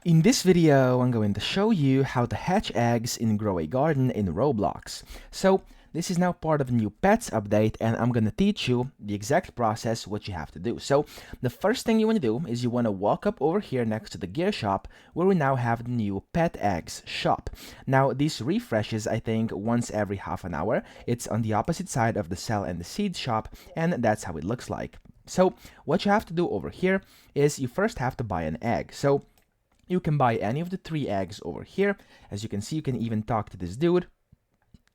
In this video, I'm going to show you how to hatch eggs in Grow A Garden in Roblox. So this is now part of the new pets update, and I'm going to teach you the exact process, what you have to do. So the first thing you want to do is you want to walk up over here next to the gear shop, where we now have the new pet eggs shop. Now this refreshes, I think, once every half an hour. It's on the opposite side of the sell and the seed shop, and that's how it looks like. So what you have to do over here is you first have to buy an egg. So you can buy any of the 3 eggs over here. As you can see, you can even talk to this dude.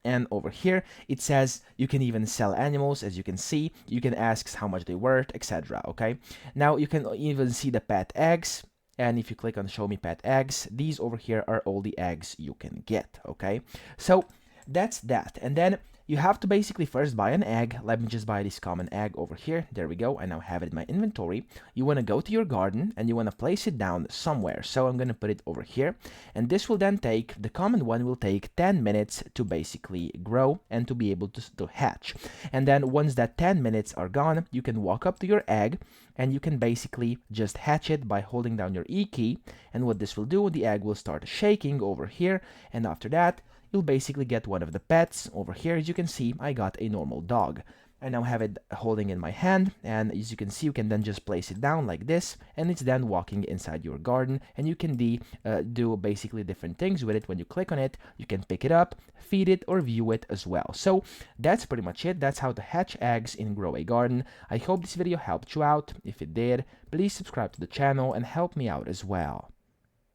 And over here, it says you can even sell animals. As you can see, you can ask how much they worth, etc. Okay. Now you can even see the pet eggs. And if you click on show me pet eggs, these over here are all the eggs you can get. Okay. So that's that. And then you have to basically first buy an egg. Let me just buy this common egg over here. There we go. I now have it in my inventory. You want to go to your garden and you want to place it down somewhere. So I'm going to put it over here. And this will then take, the common one will take 10 minutes to basically grow and to be able to hatch. And then once that 10 minutes are gone, you can walk up to your egg and you can basically just hatch it by holding down your E key. And what this will do, the egg will start shaking over here. And after that, you'll basically get one of the pets. Over here, as you can see, I got a normal dog. I now have it holding in my hand, and as you can see, you can then just place it down like this, and it's then walking inside your garden, and you can do basically different things with it. When you click on it, you can pick it up, feed it, or view it as well. So that's pretty much it. That's how to hatch eggs in Grow A Garden. I hope this video helped you out. If it did, please subscribe to the channel and help me out as well.